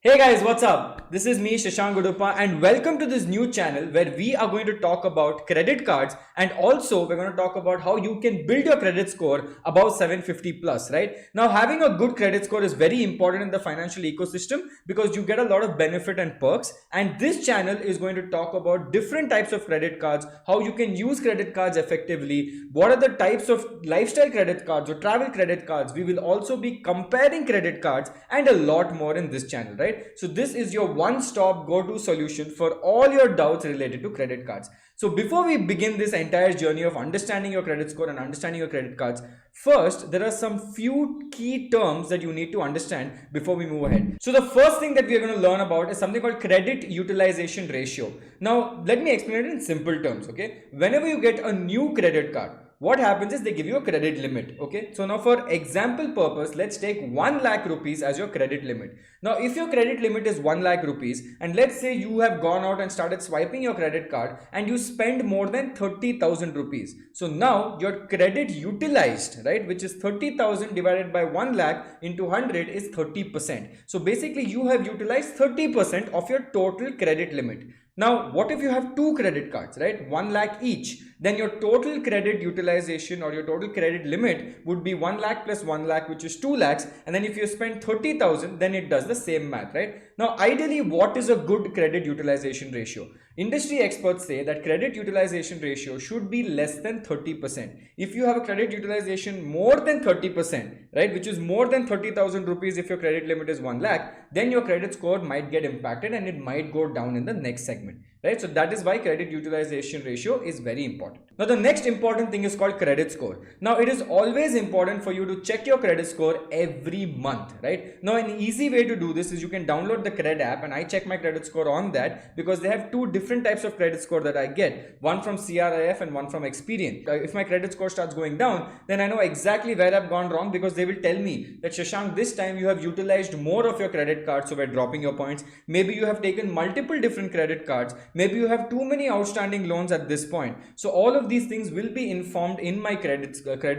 Hey guys, what's up? This is me, Shashank, and welcome to this new channel where we are going to talk about credit cards, and also we're going to talk about how you can build your credit score above 750 plus, right? Now, having a good credit score is very important in the financial ecosystem because you get a lot of benefit and perks. And this channel is going to talk about different types of credit cards, how you can use credit cards effectively, what are the types of lifestyle credit cards or travel credit cards. We will also be comparing credit cards and a lot more in this channel, right? So this is your one-stop go-to solution for all your doubts related to credit cards. So before we begin this entire journey of understanding your credit score and understanding your credit cards, first there are some few key terms that you need to understand before we move ahead. So the first thing that we are going to learn about is something called credit utilization ratio. Now let me explain it in simple terms, okay? Whenever you get a new credit card, what happens is they give you a credit limit. Okay, so now for example purpose, let's take 1 lakh rupees as your credit limit. Now if your credit limit is 1 lakh rupees, and let's say you have gone out and started swiping your credit card and you spend more than 30,000 rupees, so now your credit utilized, right, which is 30,000 divided by 1 lakh into 100 is 30%. So basically you have utilized 30% of your total credit limit. Now, what if you have two credit cards, right? 1 lakh each. Then your total credit utilization or your total credit limit would be 1 lakh plus 1 lakh, which is 2 lakhs. And then if you spend 30,000, then it does the same math, right? Now, ideally, what is a good credit utilization ratio? Industry experts say that credit utilization ratio should be less than 30%. If you have a credit utilization more than 30%, right, which is more than 30,000 rupees if your credit limit is 1 lakh, then your credit score might get impacted and it might go down in the next segment, right? So that is why credit utilization ratio is very important. Now the next important thing is called credit score. Now it is always important for you to check your credit score every month, right? Now an easy way to do this is you can download the Cred app, and I check my credit score on that because they have two different types of credit score that I get, one from CRIF and one from Experian. If my credit score starts going down, then I know exactly where I've gone wrong because they will tell me that Shashank, this time you have utilized more of your credit card, so we're dropping your points. Maybe you have taken multiple different credit cards. Maybe you have too many outstanding loans at this point. So all of these things will be informed in my credit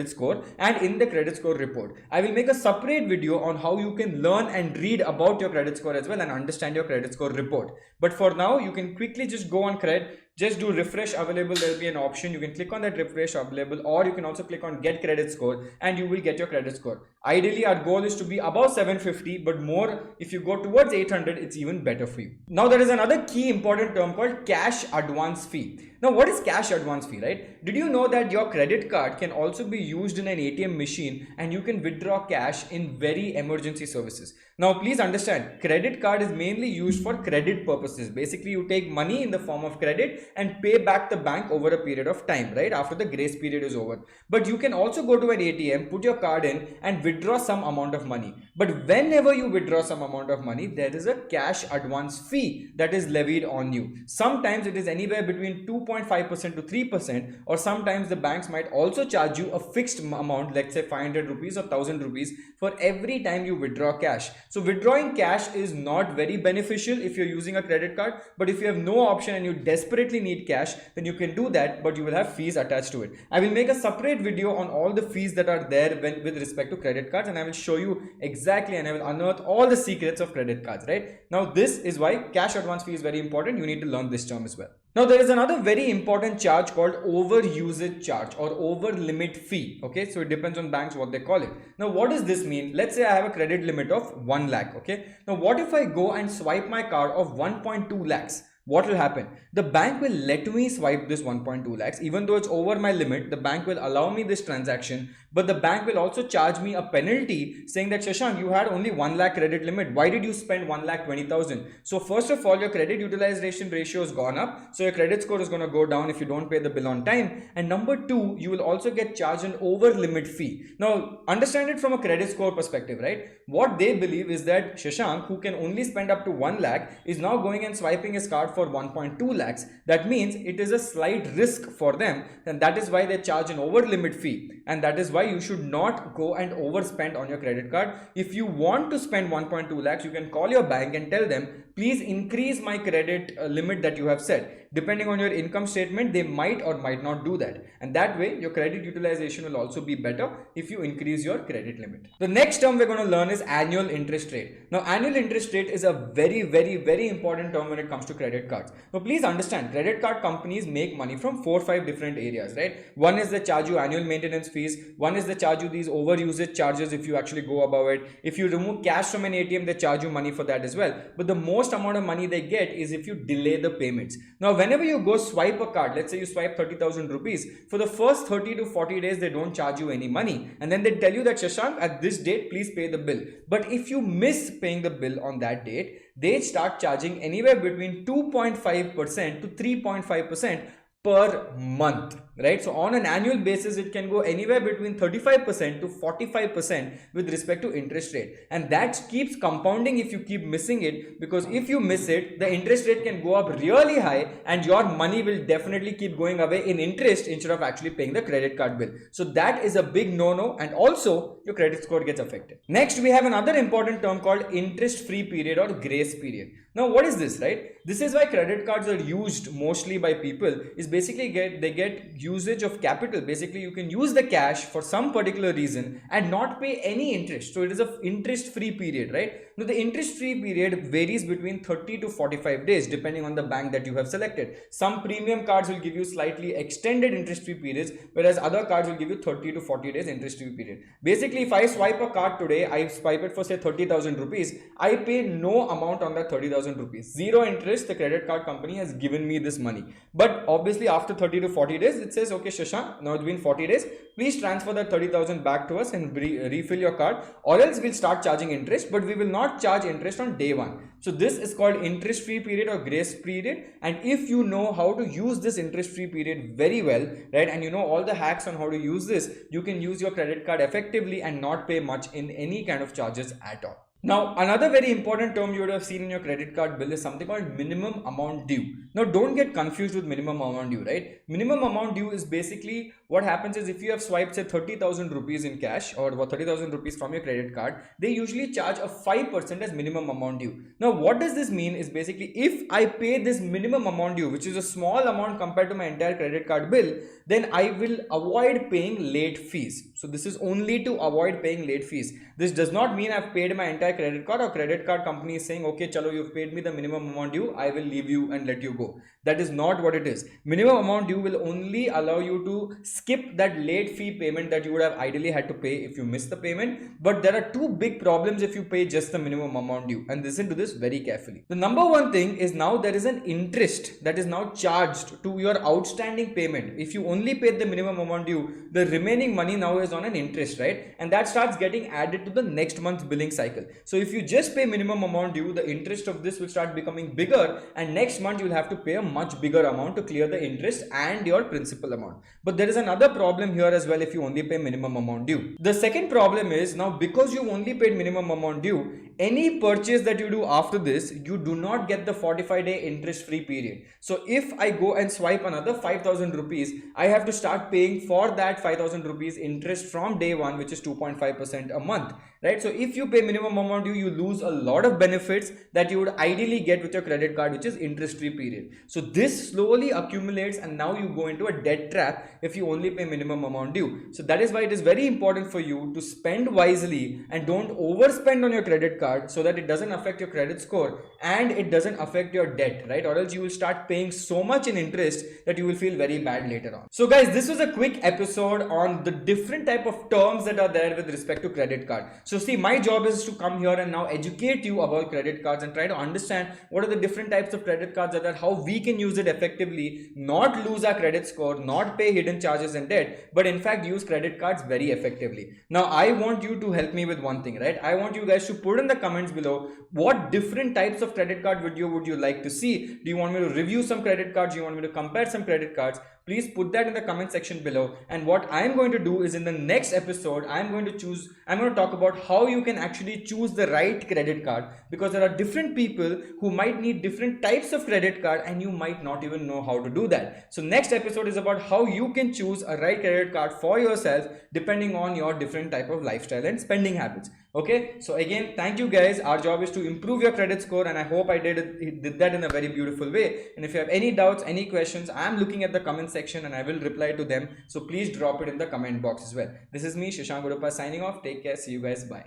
score and in the credit score report. I will make a separate video on how you can learn and read about your credit score as well and understand your credit score report. But for now, you can quickly just go on Cred, just do refresh available. There will be an option. You can click on that refresh available, or you can also click on get credit score and you will get your credit score. Ideally, our goal is to be above 750, but more if you go towards 800, it's even better for you. Now there is another key important term called cash advance fee. Now what is cash advance fee, right? Did you know that your credit card can also be used in an ATM machine and you can withdraw cash in very emergency services? Now please understand, credit card is mainly used for credit purposes. Basically you take money in the form of credit and pay back the bank over a period of time, right, after the grace period is over. But you can also go to an ATM, put your card in and withdraw some amount of money. But whenever you withdraw some amount of money, there is a cash advance fee that is levied on you. Sometimes it is anywhere between 2.5% to 3%, or sometimes the banks might also charge you a fixed amount, let's say 500 rupees or 1000 rupees for every time you withdraw cash. So withdrawing cash is not very beneficial if you're using a credit card, but if you have no option and you desperately need cash, then you can do that, but you will have fees attached to it. I will make a separate video on all the fees that are there with respect to credit cards, and I will show you exactly, and I will unearth all the secrets of credit cards, right? Now this is why cash advance fee is very important. You need to learn this term as well. Now there is another very important charge called over usage charge or over limit fee. Okay, so it depends on banks what they call it. Now what does this mean? Let's say I have a credit limit of 1 lakh. Okay, now what if I go and swipe my card of 1.2 lakhs? What will happen? The bank will let me swipe this 1.2 lakhs. Even though it's over my limit, the bank will allow me this transaction, but the bank will also charge me a penalty saying that Shashank, you had only 1 lakh credit limit. Why did you spend 1 lakh 20,000? So first of all, your credit utilization ratio has gone up. So your credit score is going to go down if you don't pay the bill on time. And number two, you will also get charged an over limit fee. Now understand it from a credit score perspective, right? What they believe is that Shashank, who can only spend up to 1 lakh, is now going and swiping his card for 1.2 lakhs. That means it is a slight risk for them, and that is why they charge an over limit fee, and that is why you should not go and overspend on your credit card. If you want to spend 1.2 lakhs, you can call your bank and tell them, please increase my credit limit that you have set. Depending on your income statement, they might or might not do that. And that way, your credit utilization will also be better if you increase your credit limit. The next term we're going to learn is annual interest rate. Now, annual interest rate is a very important term when it comes to credit cards. Now, please understand, credit card companies make money from 4-5 different areas, right? One is they charge you annual maintenance fees. One is they charge you these overusage charges if you actually go above it. If you remove cash from an ATM, they charge you money for that as well. But the most amount of money they get is if you delay the payments. Now, whenever you go swipe a card, let's say you swipe 30,000 rupees, for the first 30 to 40 days, they don't charge you any money. And then they tell you that, Shashank, at this date, please pay the bill. But if you miss paying the bill on that date, they start charging anywhere between 2.5% to 3.5% per month, right? So on an annual basis, it can go anywhere between 35% to 45% with respect to interest rate. And that keeps compounding if you keep missing it, because if you miss it, the interest rate can go up really high and your money will definitely keep going away in interest instead of actually paying the credit card bill. So that is a big no-no, and also your credit score gets affected. Next, we have another important term called interest-free period or grace period. Now, what is this, right? This is why credit cards are used mostly by people, is basically they get usage of capital. Basically, you can use the cash for some particular reason and not pay any interest. So it is a interest-free period, right? Now, the interest-free period varies between 30 to 45 days depending on the bank that you have selected. Some premium cards will give you slightly extended interest-free periods, whereas other cards will give you 30 to 40 days interest-free period. Basically, if I swipe a card today, I swipe it for say 30,000 rupees, I pay no amount on that 30,000 rupees. Zero interest, the credit card company has given me this money. But obviously after 30 to 40 days, it says, okay, Shashank, now it's been 40 days, please transfer that 30,000 back to us and refill your card, or else we'll start charging interest, but we will not charge interest on day one. So this is called interest-free period or grace period. And if you know how to use this interest-free period very well, right, and you know all the hacks on how to use this, you can use your credit card effectively and not pay much in any kind of charges at all. Now, another very important term you would have seen in your credit card bill is something called minimum amount due. Now, don't get confused with minimum amount due, right? Minimum amount due is basically what happens is if you have swiped say 30,000 rupees in cash or 30,000 rupees from your credit card, they usually charge a 5% as minimum amount due. Now, what does this mean is basically if I pay this minimum amount due, which is a small amount compared to my entire credit card bill, then I will avoid paying late fees. So this is only to avoid paying late fees. This does not mean I've paid my entire credit card or credit card company is saying, okay, chalo, you've paid me the minimum amount due, I will leave you and let you go. That is not what it is. Minimum amount due will only allow you to skip that late fee payment that you would have ideally had to pay if you miss the payment. But there are two big problems if you pay just the minimum amount due, and listen to this very carefully. The number one thing is now there is an interest that is now charged to your outstanding payment. If you only paid the minimum amount due, the remaining money now is on an interest, right? And that starts getting added to the next month's billing cycle. So if you just pay minimum amount due, the interest of this will start becoming bigger, and next month you will have to pay a much bigger amount to clear the interest and your principal amount. But there is another problem here as well if you only pay minimum amount due. The second problem is now because you only paid minimum amount due, any purchase that you do after this, you do not get the 45-day interest-free period. So if I go and swipe another 5,000 rupees, I have to start paying for that 5,000 rupees interest from day one, which is 2.5% a month, right? So if you pay minimum amount due, you lose a lot of benefits that you would ideally get with your credit card, which is interest-free period. So this slowly accumulates and now you go into a debt trap if you only pay minimum amount due. So that is why it is very important for you to spend wisely and don't overspend on your credit card so that it doesn't affect your credit score and it doesn't affect your debt, right? Or else you will start paying so much in interest that you will feel very bad later on. So guys, this was a quick episode on the different type of terms that are there with respect to credit card. So see, my job is to come here and now educate you about credit cards and try to understand what are the different types of credit cards that are, how we can use it effectively, not lose our credit score, not pay hidden charges and debt, but in fact use credit cards very effectively. Now I want you to help me with one thing, right? I want you guys to put in the comments below what different types of credit card video would you like to see. Do you want me to review some credit cards? Do you want me to compare some credit cards? Please put that in the comment section below. And what I am going to do is in the next episode, I'm going to talk about how you can actually choose the right credit card, because there are different people who might need different types of credit card and you might not even know how to do that. So next episode is about how you can choose a right credit card for yourself depending on your different type of lifestyle and spending habits. Okay, so again, thank you guys. Our job is to improve your credit score, and I hope I did that in a very beautiful way. And if you have any doubts, any questions, I am looking at the comment section and I will reply to them. So please drop it in the comment box as well. This is me, Shashank Guruppa, signing off. Take care. See you guys. Bye.